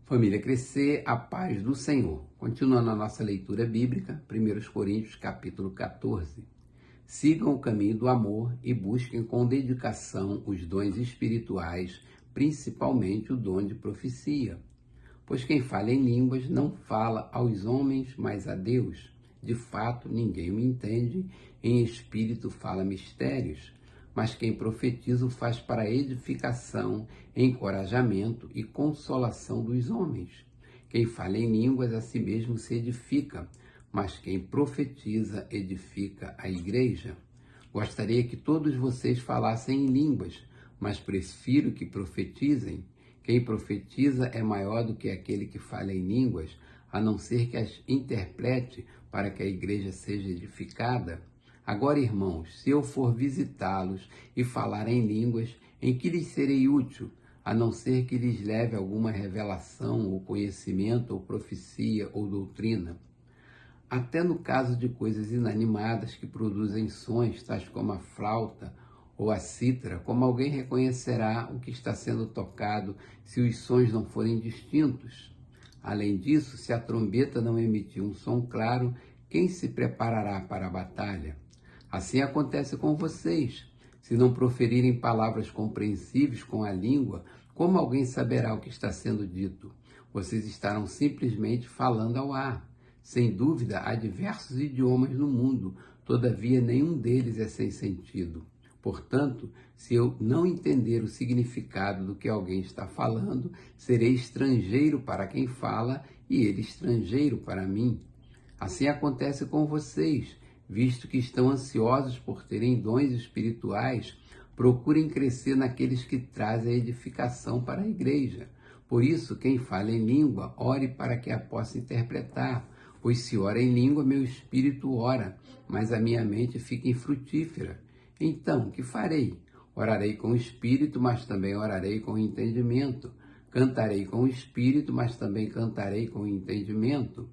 Família Crescer, a paz do Senhor. Continuando a nossa leitura bíblica, 1 Coríntios capítulo 14. Sigam o caminho do amor e busquem com dedicação os dons espirituais, principalmente o dom de profecia. Pois quem fala em línguas não fala aos homens, mas a Deus. De fato, ninguém o entende, em espírito fala mistérios. Mas quem profetiza o faz para edificação, encorajamento e consolação dos homens. Quem fala em línguas a si mesmo se edifica, mas quem profetiza edifica a igreja. Gostaria que todos vocês falassem em línguas, mas prefiro que profetizem. Quem profetiza é maior do que aquele que fala em línguas, a não ser que as interprete para que a igreja seja edificada. Agora, irmãos, se eu for visitá-los e falar em línguas, em que lhes serei útil, a não ser que lhes leve alguma revelação, ou conhecimento, ou profecia, ou doutrina? Até no caso de coisas inanimadas que produzem sons, tais como a flauta ou a cítara, como alguém reconhecerá o que está sendo tocado se os sons não forem distintos? Além disso, se a trombeta não emitir um som claro, quem se preparará para a batalha? Assim acontece com vocês. Se não proferirem palavras compreensíveis com a língua, como alguém saberá o que está sendo dito? Vocês estarão simplesmente falando ao ar. Sem dúvida, há diversos idiomas no mundo, todavia nenhum deles é sem sentido. Portanto, se eu não entender o significado do que alguém está falando, serei estrangeiro para quem fala e ele estrangeiro para mim. Assim acontece com vocês. Visto que estão ansiosos por terem dons espirituais, procurem crescer naqueles que trazem a edificação para a igreja. Por isso, quem fala em língua, ore para que a possa interpretar, pois se ora em língua, meu espírito ora, mas a minha mente fica infrutífera. Então, que farei? Orarei com o espírito, mas também orarei com o entendimento. Cantarei com o espírito, mas também cantarei com o entendimento.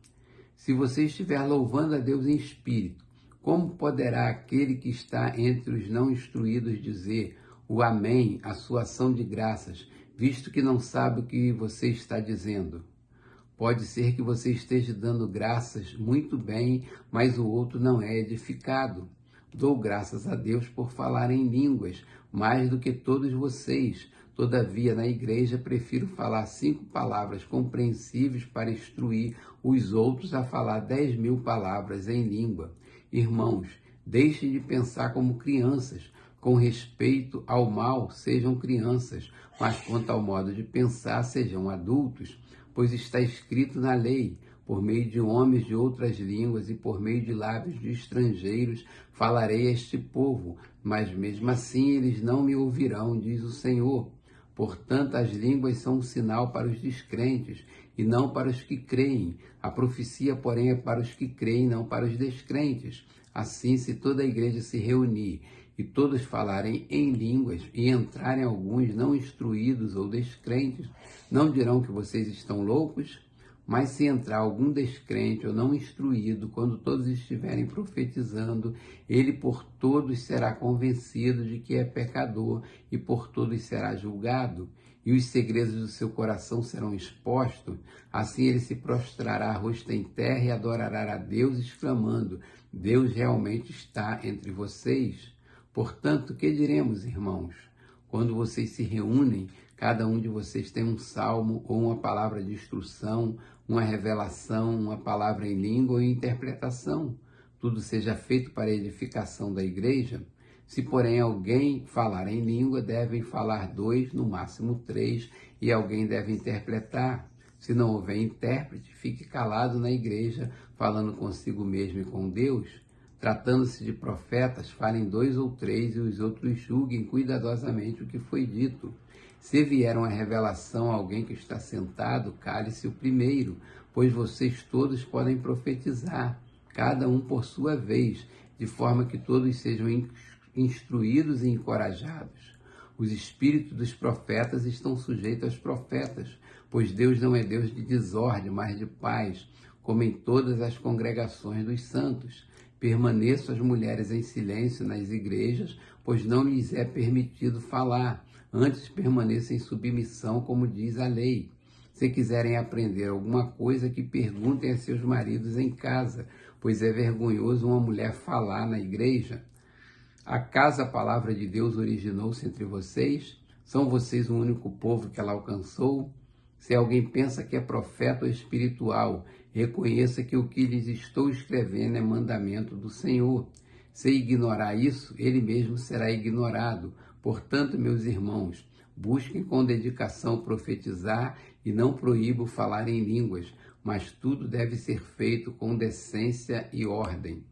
Se você estiver louvando a Deus em espírito, como poderá aquele que está entre os não instruídos dizer o amém, a sua ação de graças, visto que não sabe o que você está dizendo? Pode ser que você esteja dando graças muito bem, mas o outro não é edificado. Dou graças a Deus por falar em línguas, mais do que todos vocês. Todavia, na igreja, prefiro falar 5 palavras compreensíveis para instruir os outros a falar 10.000 palavras em língua. Irmãos, deixem de pensar como crianças. Com respeito ao mal, sejam crianças, mas quanto ao modo de pensar, sejam adultos, pois está escrito na lei: por meio de homens de outras línguas e por meio de lábios de estrangeiros falarei a este povo, mas mesmo assim eles não me ouvirão, diz o Senhor. Portanto, as línguas são um sinal para os descrentes e não para os que creem. A profecia, porém, é para os que creem, não para os descrentes. Assim, se toda a igreja se reunir e todos falarem em línguas e entrarem alguns não instruídos ou descrentes, não dirão que vocês estão loucos? Mas se entrar algum descrente ou não instruído, quando todos estiverem profetizando, ele por todos será convencido de que é pecador e por todos será julgado, e os segredos do seu coração serão expostos. Assim ele se prostrará rosto em terra e adorará a Deus, exclamando: Deus realmente está entre vocês. Portanto, que diremos, irmãos? Quando vocês se reúnem, cada um de vocês tem um salmo ou uma palavra de instrução, uma revelação, uma palavra em língua ou em interpretação. Tudo seja feito para a edificação da igreja. Se, porém, alguém falar em língua, devem falar 2, no máximo 3, e alguém deve interpretar. Se não houver intérprete, fique calado na igreja, falando consigo mesmo e com Deus. Tratando-se de profetas, falem 2 ou 3 e os outros julguem cuidadosamente o que foi dito. Se vier uma revelação a alguém que está sentado, cale-se o primeiro, pois vocês todos podem profetizar, cada um por sua vez, de forma que todos sejam instruídos e encorajados. Os espíritos dos profetas estão sujeitos aos profetas, pois Deus não é Deus de desordem, mas de paz, como em todas as congregações dos santos. Permaneçam as mulheres em silêncio nas igrejas, pois não lhes é permitido falar. Antes permaneçam em submissão, como diz a lei. Se quiserem aprender alguma coisa, que perguntem a seus maridos em casa, pois é vergonhoso uma mulher falar na igreja. Acaso a palavra de Deus originou-se entre vocês? São vocês o único povo que ela alcançou? Se alguém pensa que é profeta ou espiritual, reconheça que o que lhes estou escrevendo é mandamento do Senhor. Se ignorar isso, ele mesmo será ignorado. Portanto, meus irmãos, busquem com dedicação profetizar e não proíbo falar em línguas, mas tudo deve ser feito com decência e ordem.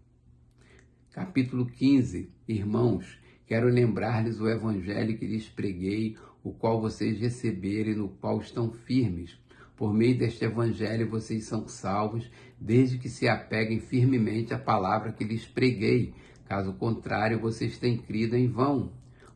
Capítulo 15. Irmãos, quero lembrar-lhes o evangelho que lhes preguei, o qual vocês receberam e no qual estão firmes. Por meio deste evangelho vocês são salvos, desde que se apeguem firmemente à palavra que lhes preguei. Caso contrário, vocês têm crido em vão.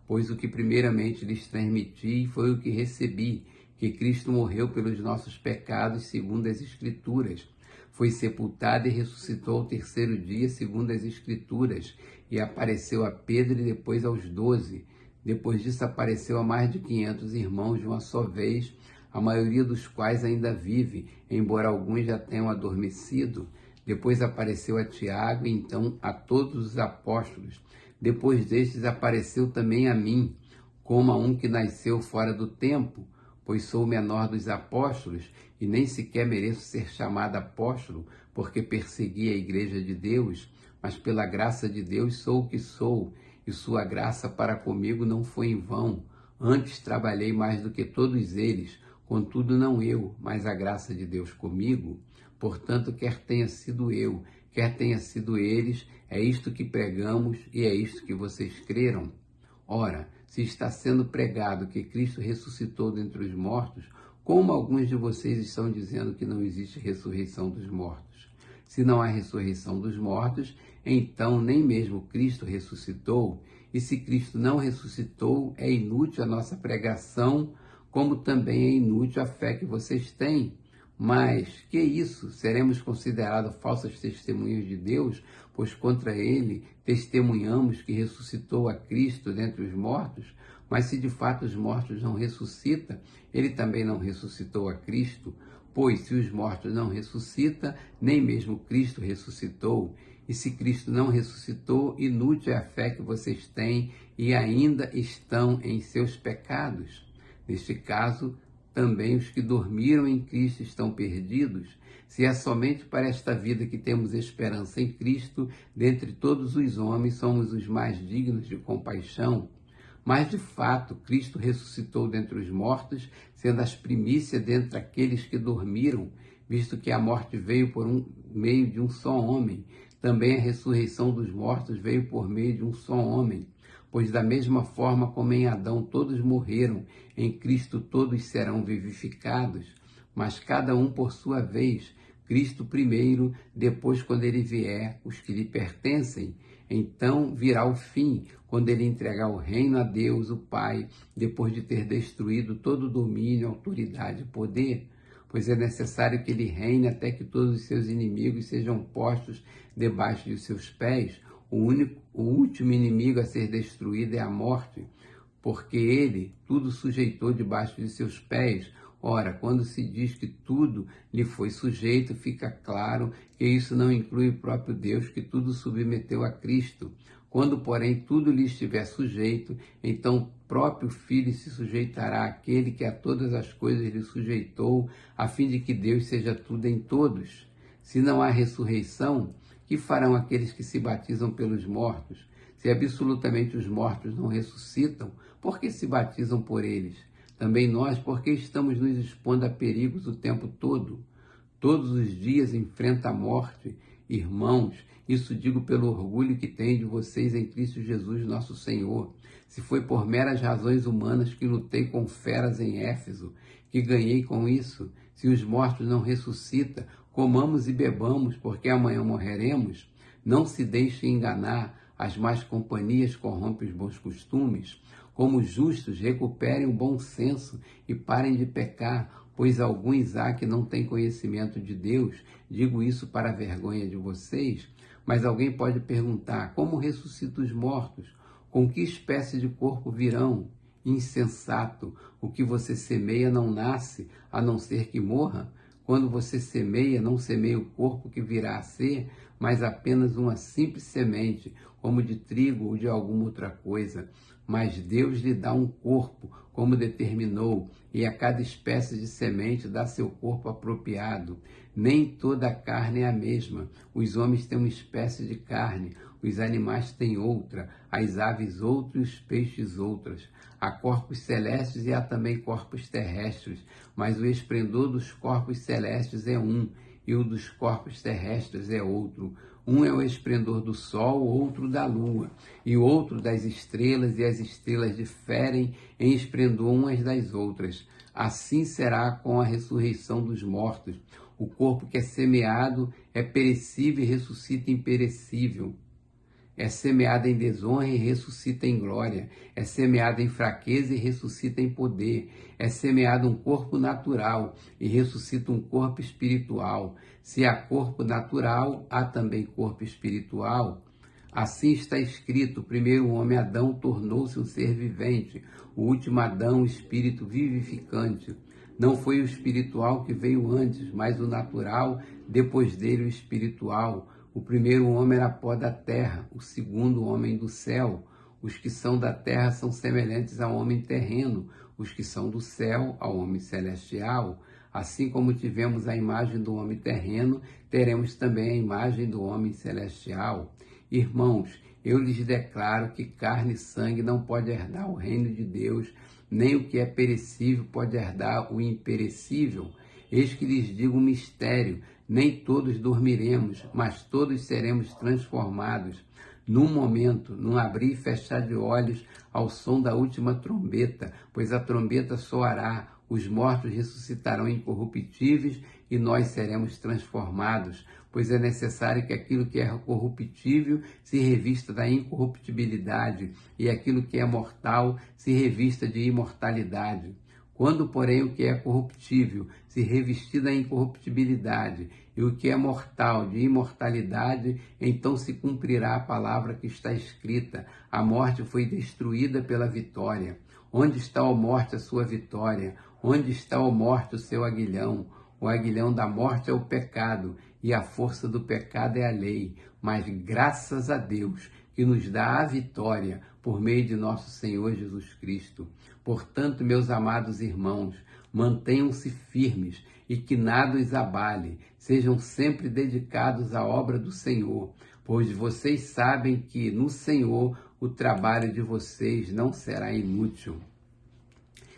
Pois o que primeiramente lhes transmiti foi o que recebi, que Cristo morreu pelos nossos pecados, segundo as Escrituras. Foi sepultado e ressuscitou ao terceiro dia, segundo as Escrituras, e apareceu a Pedro e depois aos 12. Depois disso apareceu a mais de 500 irmãos de uma só vez, a maioria dos quais ainda vive, embora alguns já tenham adormecido. Depois apareceu a Tiago e então a todos os apóstolos. Depois destes apareceu também a mim, como a um que nasceu fora do tempo, pois sou o menor dos apóstolos e nem sequer mereço ser chamado apóstolo, porque persegui a igreja de Deus, mas pela graça de Deus sou o que sou, e sua graça para comigo não foi em vão. Antes trabalhei mais do que todos eles, contudo não eu, mas a graça de Deus comigo. Portanto, quer tenha sido eu, quer tenha sido eles, é isto que pregamos e é isto que vocês creram. Ora, se está sendo pregado que Cristo ressuscitou dentre os mortos, como alguns de vocês estão dizendo que não existe ressurreição dos mortos? Se não há ressurreição dos mortos, então nem mesmo Cristo ressuscitou. E se Cristo não ressuscitou, é inútil a nossa pregação, como também é inútil a fé que vocês têm. Mas, que isso? Seremos considerados falsas testemunhas de Deus, pois contra ele testemunhamos que ressuscitou a Cristo dentre os mortos? Mas se de fato os mortos não ressuscitam, ele também não ressuscitou a Cristo? Pois se os mortos não ressuscitam, nem mesmo Cristo ressuscitou. E se Cristo não ressuscitou, inútil é a fé que vocês têm e ainda estão em seus pecados. Neste caso, também os que dormiram em Cristo estão perdidos. Se é somente para esta vida que temos esperança em Cristo, dentre todos os homens somos os mais dignos de compaixão. Mas, de fato, Cristo ressuscitou dentre os mortos, sendo as primícias dentre aqueles que dormiram, visto que a morte veio por meio de um só homem. Também a ressurreição dos mortos veio por meio de um só homem. Pois da mesma forma como em Adão todos morreram, em Cristo todos serão vivificados, mas cada um por sua vez, Cristo primeiro, depois quando ele vier, os que lhe pertencem. Então virá o fim, quando ele entregar o reino a Deus, o Pai, depois de ter destruído todo o domínio, autoridade e poder. Pois é necessário que ele reine até que todos os seus inimigos sejam postos debaixo de seus pés. O último inimigo a ser destruído é a morte, porque ele tudo sujeitou debaixo de seus pés. Ora, quando se diz que tudo lhe foi sujeito, fica claro que isso não inclui o próprio Deus, que tudo submeteu a Cristo. Quando, porém, tudo lhe estiver sujeito, então o próprio Filho se sujeitará àquele que a todas as coisas lhe sujeitou, a fim de que Deus seja tudo em todos. Se não há ressurreição, que farão aqueles que se batizam pelos mortos? Se absolutamente os mortos não ressuscitam, por que se batizam por eles? Também nós, porque estamos nos expondo a perigos o tempo todo. Todos os dias enfrenta a morte. Irmãos, isso digo pelo orgulho que tenho de vocês em Cristo Jesus, nosso Senhor. Se foi por meras razões humanas que lutei com feras em Éfeso, que ganhei com isso, se os mortos não ressuscitam, comamos e bebamos, porque amanhã morreremos. Não se deixe enganar, as más companhias corrompem os bons costumes. Como justos, recuperem o bom senso e parem de pecar, pois alguns há que não têm conhecimento de Deus. Digo isso para a vergonha de vocês. Mas alguém pode perguntar, como ressuscita os mortos? Com que espécie de corpo virão? Insensato, o que você semeia não nasce, a não ser que morra. Quando você semeia, não semeia o corpo que virá a ser, mas apenas uma simples semente, como de trigo ou de alguma outra coisa. Mas Deus lhe dá um corpo, como determinou, e a cada espécie de semente dá seu corpo apropriado. Nem toda a carne é a mesma. Os homens têm uma espécie de carne, os animais têm outra, as aves outra e os peixes outras. Há corpos celestes e há também corpos terrestres, mas o esplendor dos corpos celestes é um, e o dos corpos terrestres é outro. Um é o esplendor do sol, outro da lua, e outro das estrelas, e as estrelas diferem em esplendor umas das outras. Assim será com a ressurreição dos mortos. O corpo que é semeado é perecível e ressuscita imperecível. É semeado em desonra e ressuscita em glória. É semeado em fraqueza e ressuscita em poder. É semeado um corpo natural e ressuscita um corpo espiritual. Se há corpo natural, há também corpo espiritual. Assim está escrito: o primeiro homem, Adão, tornou-se um ser vivente. O último Adão, um espírito vivificante. Não foi o espiritual que veio antes, mas o natural, depois dele o espiritual. O primeiro homem era pó da terra, o segundo homem do céu. Os que são da terra são semelhantes ao homem terreno, os que são do céu ao homem celestial. Assim como tivemos a imagem do homem terreno, teremos também a imagem do homem celestial. Irmãos, eu lhes declaro que carne e sangue não pode herdar o reino de Deus, nem o que é perecível pode herdar o imperecível. Eis que lhes digo um mistério: nem todos dormiremos, mas todos seremos transformados. Num momento, num abrir e fechar de olhos, ao som da última trombeta, pois a trombeta soará, os mortos ressuscitarão incorruptíveis e nós seremos transformados, pois é necessário que aquilo que é corruptível se revista da incorruptibilidade e aquilo que é mortal se revista de imortalidade. Quando, porém, o que é corruptível se revestir da incorruptibilidade e o que é mortal de imortalidade, então se cumprirá a palavra que está escrita: a morte foi destruída pela vitória. Onde está, ó morte, a sua vitória? Onde está, ó morte, o seu aguilhão? O aguilhão da morte é o pecado, e a força do pecado é a lei. Mas graças a Deus, que nos dá a vitória por meio de nosso Senhor Jesus Cristo. Portanto, meus amados irmãos, mantenham-se firmes e que nada os abale. Sejam sempre dedicados à obra do Senhor, pois vocês sabem que no Senhor o trabalho de vocês não será inútil.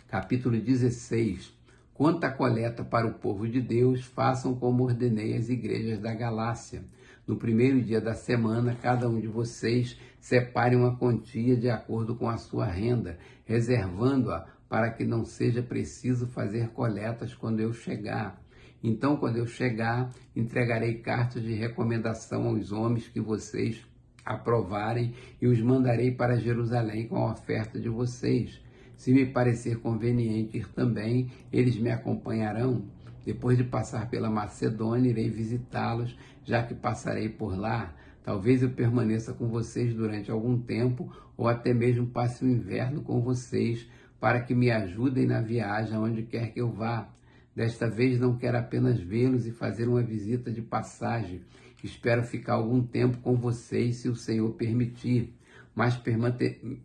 Capítulo 16. Quanto à coleta para o povo de Deus, façam como ordenei às igrejas da Galácia. No primeiro dia da semana, cada um de vocês separe uma quantia de acordo com a sua renda, reservando-a para que não seja preciso fazer coletas quando eu chegar. Então, quando eu chegar, entregarei cartas de recomendação aos homens que vocês aprovarem e os mandarei para Jerusalém com a oferta de vocês. Se me parecer conveniente ir também, eles me acompanharão. Depois de passar pela Macedônia, irei visitá-los, já que passarei por lá. Talvez eu permaneça com vocês durante algum tempo, ou até mesmo passe o inverno com vocês, para que me ajudem na viagem aonde quer que eu vá. Desta vez não quero apenas vê-los e fazer uma visita de passagem. Espero ficar algum tempo com vocês, se o Senhor permitir. Mas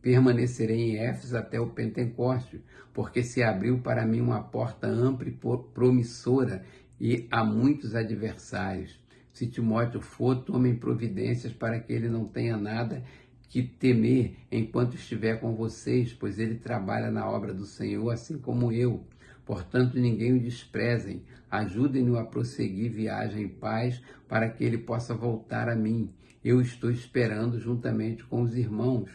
permanecerei em Éfeso até o Pentecoste, porque se abriu para mim uma porta ampla e promissora, e há muitos adversários. Se Timóteo for, tomem providências para que ele não tenha nada que temer enquanto estiver com vocês, pois ele trabalha na obra do Senhor, assim como eu. Portanto, ninguém o desprezem. Ajudem-no a prosseguir viagem em paz, para que ele possa voltar a mim. Eu estou esperando juntamente com os irmãos.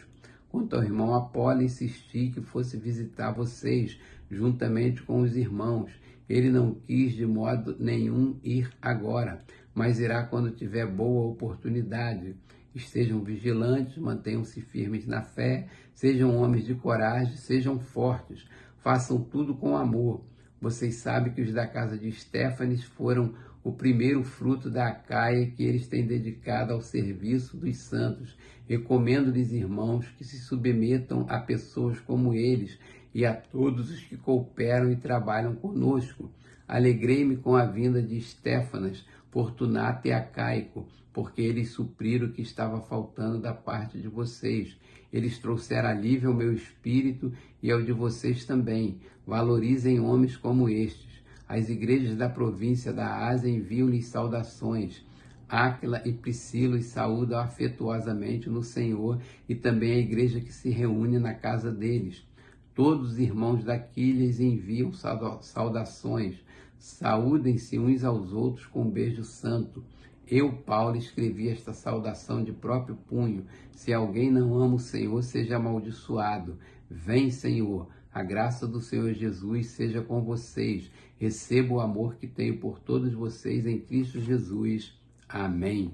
Quanto ao irmão Apolo, insisti que fosse visitar vocês, juntamente com os irmãos. Ele não quis de modo nenhum ir agora, mas irá quando tiver boa oportunidade. Estejam vigilantes, mantenham-se firmes na fé, sejam homens de coragem, sejam fortes, façam tudo com amor. Vocês sabem que os da casa de Estéfanes foram o primeiro fruto da Acaia que eles têm dedicado ao serviço dos santos. Recomendo-lhes, irmãos, que se submetam a pessoas como eles e a todos os que cooperam e trabalham conosco. Alegrei-me com a vinda de Estéfanas, Fortunato e Acaico, porque eles supriram o que estava faltando da parte de vocês. Eles trouxeram alívio ao meu espírito e ao de vocês também. Valorizem homens como estes. As igrejas da província da Ásia enviam-lhes saudações. Áquila e Priscila os saúdam afetuosamente no Senhor e também a igreja que se reúne na casa deles. Todos os irmãos daqui lhes enviam saudações. Saúdem-se uns aos outros com um beijo santo. Eu, Paulo, escrevi esta saudação de próprio punho. Se alguém não ama o Senhor, seja amaldiçoado. Vem, Senhor. A graça do Senhor Jesus seja com vocês. Receba o amor que tenho por todos vocês em Cristo Jesus. Amém.